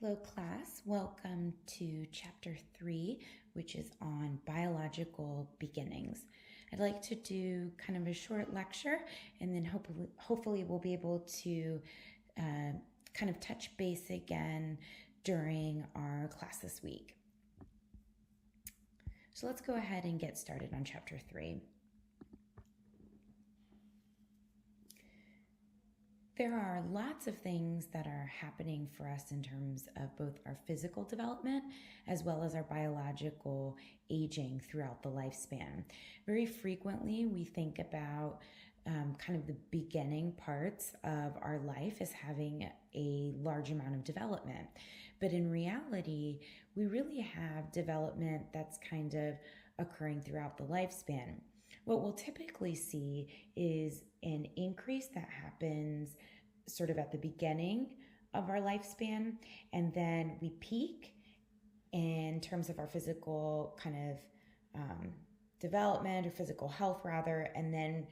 Hello, class. Welcome to Chapter 3, which is on Biological Beginnings. I'd like to do kind of a short lecture, and then hopefully we'll be able to kind of touch base again during our class this week. So let's go ahead and get started on Chapter 3. There are lots of things that are happening for us in terms of both our physical development as well as our biological aging throughout the lifespan. Very frequently, we think about kind of the beginning parts of our life as having a large amount of development. But in reality, we really have development that's kind of occurring throughout the lifespan. What we'll typically see is an increase that happens sort of at the beginning of our lifespan, and then we peak in terms of our physical kind of development or physical health rather, and then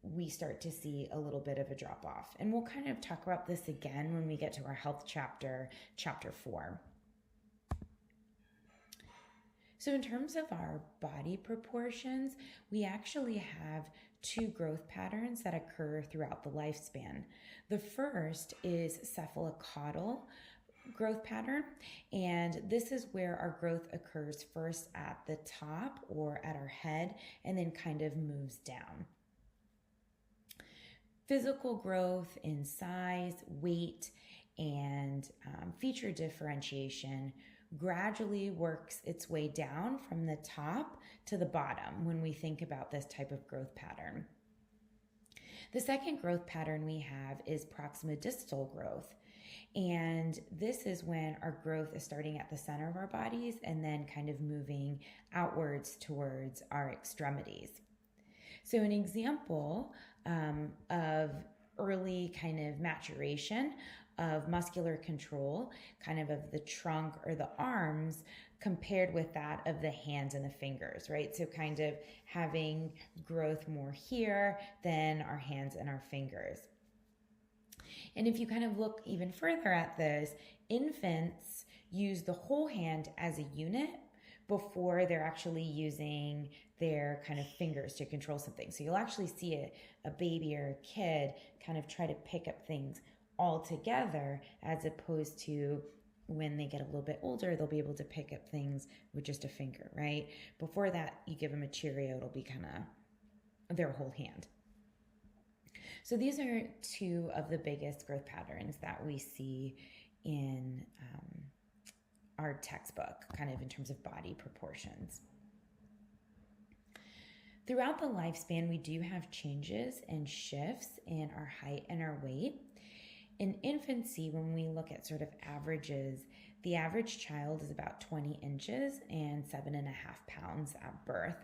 we start to see a little bit of a drop off. And we'll kind of talk about this again when we get to our health chapter, chapter 4. So in terms of our body proportions, we actually have two growth patterns that occur throughout the lifespan. The first is cephalocaudal growth pattern, and this is where our growth occurs first at the top or at our head and then kind of moves down. Physical growth in size, weight, and feature differentiation gradually works its way down from the top to the bottom when we think about this type of growth pattern. The second growth pattern we have is proximodistal growth. And this is when our growth is starting at the center of our bodies and then kind of moving outwards towards our extremities. So an example of early kind of maturation of muscular control, kind of the trunk or the arms compared with that of the hands and the fingers, right? So kind of having growth more here than our hands and our fingers. And if you kind of look even further at this, infants use the whole hand as a unit before they're actually using their kind of fingers to control something. So you'll actually see a baby or a kid kind of try to pick up things all together, as opposed to when they get a little bit older, they'll be able to pick up things with just a finger, right? Before that, you give them a Cheerio, it'll be kind of their whole hand. So these are two of the biggest growth patterns that we see in our textbook, kind of in terms of body proportions. Throughout the lifespan, we do have changes and shifts in our height and our weight. In infancy, when we look at sort of averages, the average child is about 20 inches and 7.5 pounds at birth.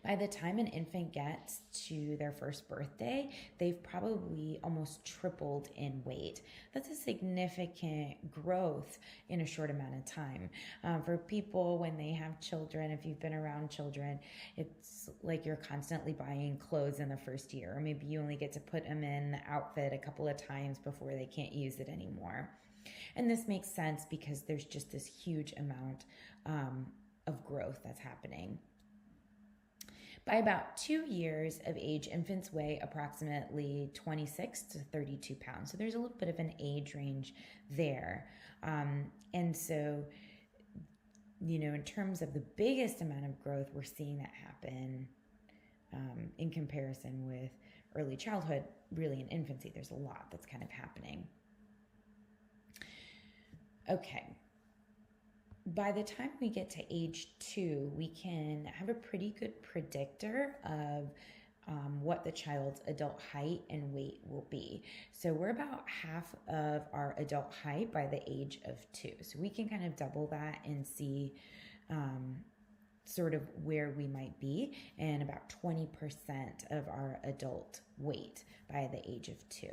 By the time an infant gets to their first birthday, they've probably almost tripled in weight. That's a significant growth in a short amount of time. For people, when they have children, if you've been around children, it's like you're constantly buying clothes in the first year, or maybe you only get to put them in the outfit a couple of times before they can't use it anymore. And this makes sense because there's just this huge amount of growth that's happening. By about 2 years of age, infants weigh approximately 26 to 32 pounds. So there's a little bit of an age range there. And so, in terms of the biggest amount of growth, we're seeing that happen in comparison with early childhood, really in infancy. There's a lot that's kind of happening. Okay. By the time we get to age 2, we can have a pretty good predictor of what the child's adult height and weight will be. So we're about half of our adult height by the age of 2. So we can kind of double that and see sort of where we might be, and about 20% of our adult weight by the age of 2.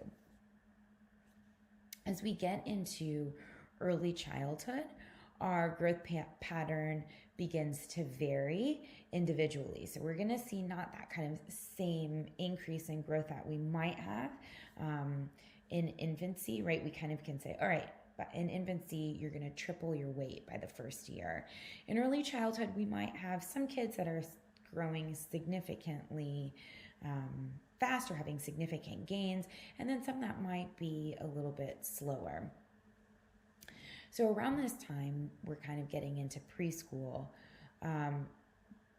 As we get into early childhood, our growth pattern begins to vary individually. So we're going to see not that kind of same increase in growth that we might have in infancy, right? We kind of can say, all right, in infancy, you're going to triple your weight by the first year. In early childhood, we might have some kids that are growing significantly fast or having significant gains, and then some that might be a little bit slower. So around this time, we're kind of getting into preschool.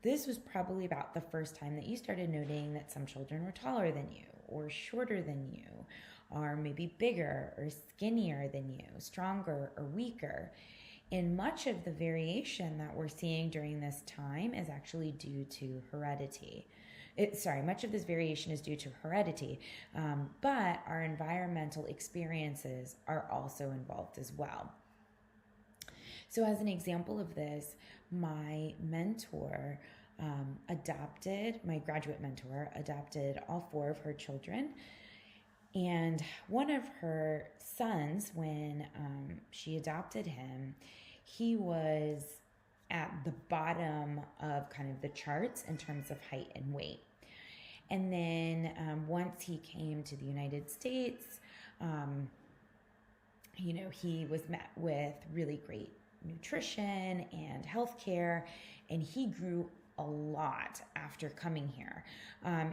This was probably about the first time that you started noting that some children were taller than you, or shorter than you, or maybe bigger or skinnier than you, stronger or weaker. And much of the variation that we're seeing during this time is actually due to heredity. Much of this variation is due to heredity, but our environmental experiences are also involved as well. So as an example of this, my graduate mentor, adopted all 4 of her children. And one of her sons, when she adopted him, he was at the bottom of kind of the charts in terms of height and weight. And then once he came to the United States, he was met with really great nutrition and healthcare, and he grew a lot after coming here.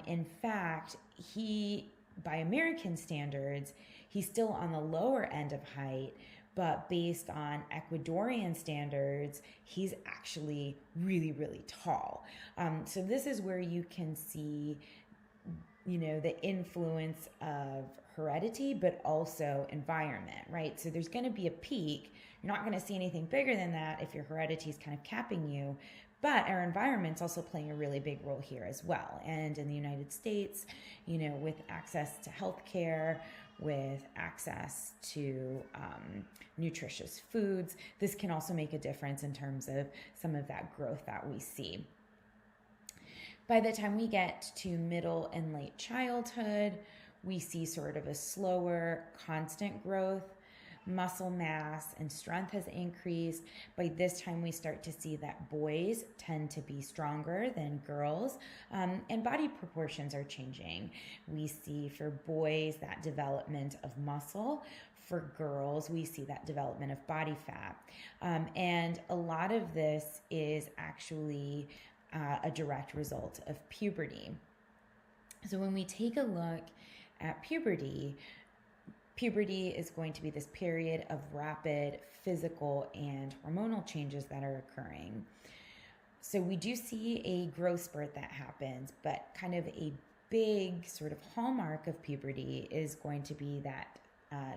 In fact, by American standards, he's still on the lower end of height, but based on Ecuadorian standards, he's actually really, really tall. So this is where you can see, the influence of heredity, but also environment, right? So there's going to be a peak. You're not going to see anything bigger than that if your heredity is kind of capping you. But our environment's also playing a really big role here as well. And in the United States, with access to healthcare, with access to nutritious foods, this can also make a difference in terms of some of that growth that we see. By the time we get to middle and late childhood, we see sort of a slower, constant growth. Muscle mass and strength has increased. By this time, we start to see that boys tend to be stronger than girls, and body proportions are changing. We see for boys that development of muscle. For girls, we see that development of body fat. And a lot of this is actually a direct result of puberty. So when we take a look at puberty is going to be this period of rapid physical and hormonal changes that are occurring. So we do see a growth spurt that happens, but kind of a big sort of hallmark of puberty is going to be that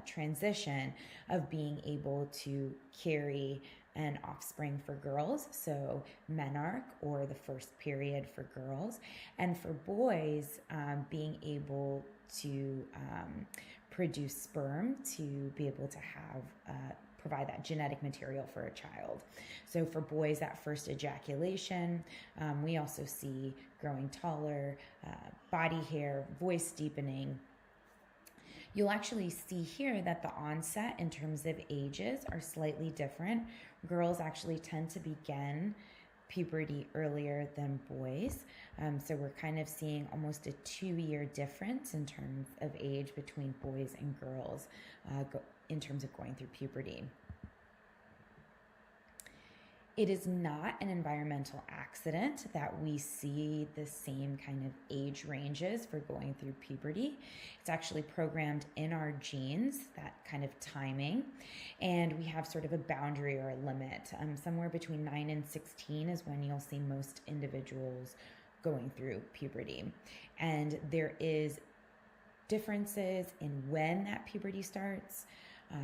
transition of being able to carry an offspring for girls, so menarche, or the first period for girls, and for boys being able to produce sperm to be able to have provide that genetic material for a child. So for boys, that first ejaculation, we also see growing taller, body hair, voice deepening. You'll actually see here that the onset in terms of ages are slightly different. Girls actually tend to begin puberty earlier than boys. So we're kind of seeing almost a 2-year difference in terms of age between boys and girls in terms of going through puberty. It is not an environmental accident that we see the same kind of age ranges for going through puberty. It's actually programmed in our genes, that kind of timing, and we have sort of a boundary or a limit. Somewhere between 9 and 16 is when you'll see most individuals going through puberty. And there is differences in when that puberty starts.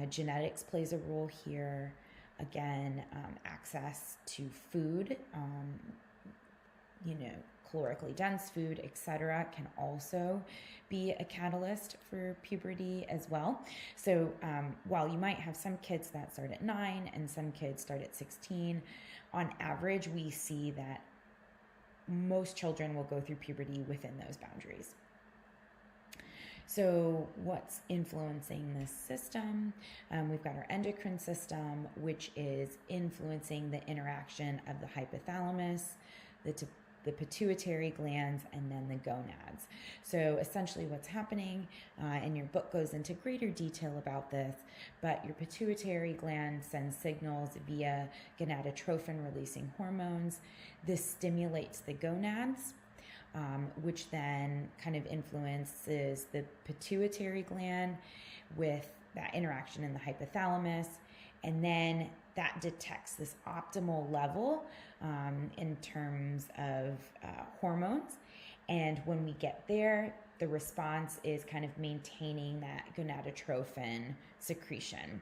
Genetics plays a role here. Again, access to food, calorically dense food, etc., can also be a catalyst for puberty as well. So while you might have some kids that start at 9 and some kids start at 16, on average, we see that most children will go through puberty within those boundaries. So what's influencing this system? We've got our endocrine system, which is influencing the interaction of the hypothalamus, the the pituitary glands, and then the gonads. So essentially what's happening, and your book goes into greater detail about this, but your pituitary gland sends signals via gonadotrophin releasing hormones. This stimulates the gonads, which then kind of influences the pituitary gland with that interaction in the hypothalamus. And then that detects this optimal level in terms of hormones. And when we get there, the response is kind of maintaining that gonadotrophin secretion.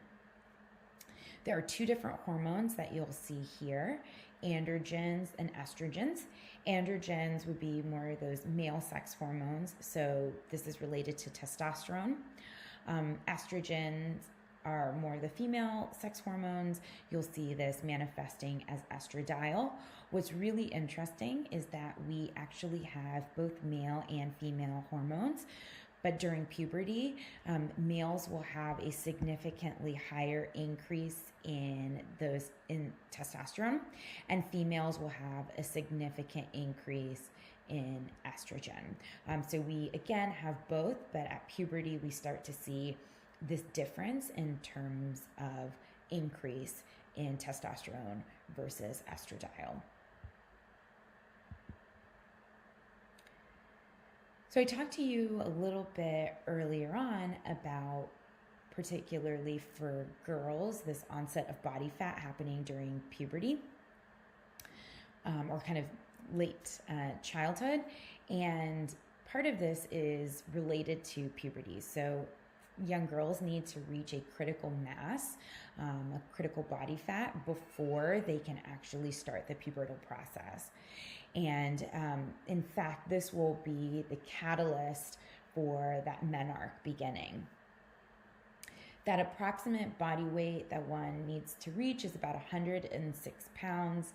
There are two different hormones that you'll see here, androgens and estrogens. Androgens would be more of those male sex hormones, so this is related to testosterone. Estrogens are more the female sex hormones. You'll see this manifesting as estradiol. What's really interesting is that we actually have both male and female hormones, but during puberty, males will have a significantly higher increase in testosterone, and females will have a significant increase in estrogen. So we again have both, but at puberty we start to see this difference in terms of increase in testosterone versus estradiol. So I talked to you a little bit earlier on about, particularly for girls, this onset of body fat happening during puberty, or kind of late childhood. And part of this is related to puberty. So young girls need to reach a critical mass, a critical body fat, before they can actually start the pubertal process. And in fact, this will be the catalyst for that menarche beginning. That approximate body weight that one needs to reach is about 106 pounds,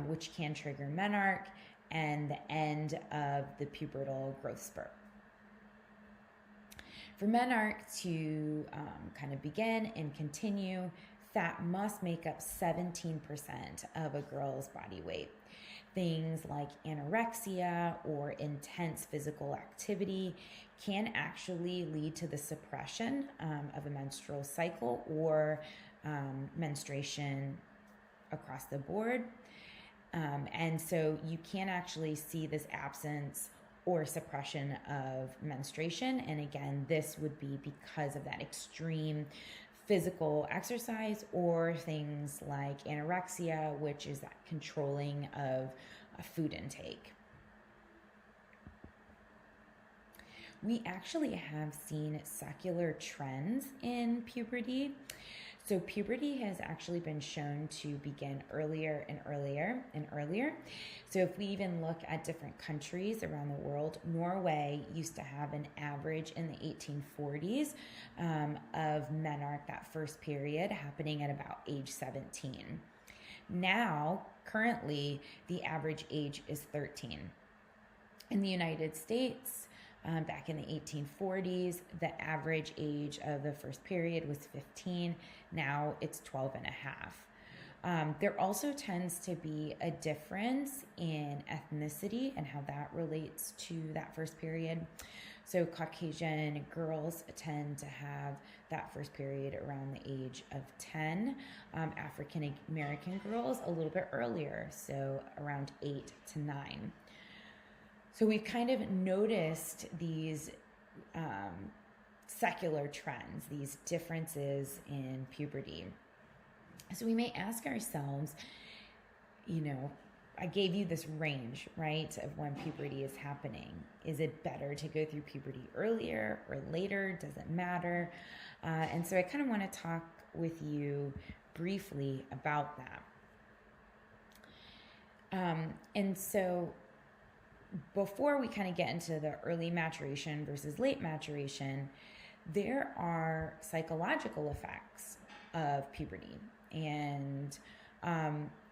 which can trigger menarche and the end of the pubertal growth spurt. For menarche to kind of begin and continue, fat must make up 17% of a girl's body weight. Things like anorexia or intense physical activity can actually lead to the suppression of a menstrual cycle or menstruation across the board. And so you can actually see this absence or suppression of menstruation. And again, this would be because of that extreme physical exercise or things like anorexia, which is that controlling of food intake. We actually have seen secular trends in puberty. So puberty has actually been shown to begin earlier and earlier and earlier. So if we even look at different countries around the world, Norway used to have an average in the 1840s of menarche, that first period, happening at about age 17. Now, currently, the average age is 13. In the United States, back in the 1840s, the average age of the first period was 15. Now it's 12 and a half. There also tends to be a difference in ethnicity and how that relates to that first period. So Caucasian girls tend to have that first period around the age of 10. African American girls a little bit earlier, so around 8 to 9. So we've kind of noticed these secular trends, these differences in puberty. So we may ask ourselves, I gave you this range, right, of when puberty is happening. Is it better to go through puberty earlier or later? Does it matter? And so I kind of want to talk with you briefly about that. And so before we kind of get into the early maturation versus late maturation, there are psychological effects of puberty. And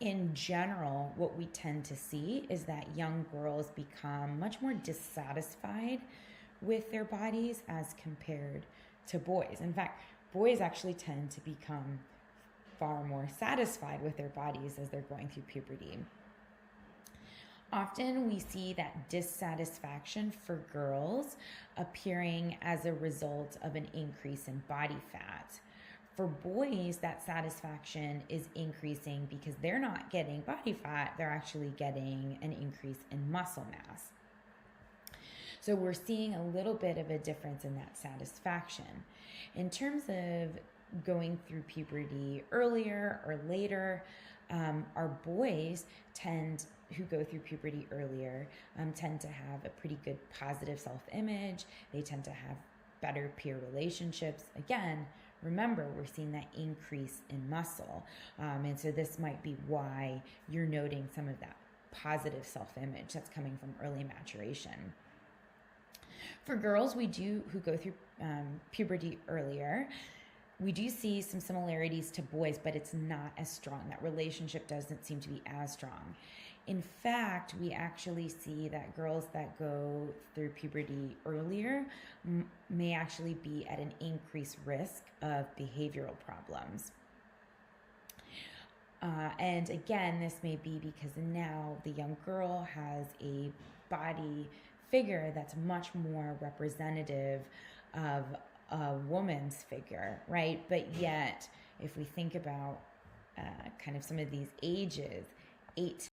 in general, what we tend to see is that young girls become much more dissatisfied with their bodies as compared to boys. In fact, boys actually tend to become far more satisfied with their bodies as they're going through puberty. Often we see that dissatisfaction for girls appearing as a result of an increase in body fat. For boys, that satisfaction is increasing because they're not getting body fat, they're actually getting an increase in muscle mass. So we're seeing a little bit of a difference in that satisfaction. In terms of going through puberty earlier or later, our boys who go through puberty earlier tend to have a pretty good positive self-image. They tend to have better peer relationships. Again, remember, we're seeing that increase in muscle. And so this might be why you're noting some of that positive self-image that's coming from early maturation. For girls who go through puberty earlier, we do see some similarities to boys, but it's not as strong. That relationship doesn't seem to be as strong. In fact, we actually see that girls that go through puberty earlier may actually be at an increased risk of behavioral problems. And again, this may be because now the young girl has a body figure that's much more representative of a woman's figure, right? But yet, if we think about kind of some of these ages, 8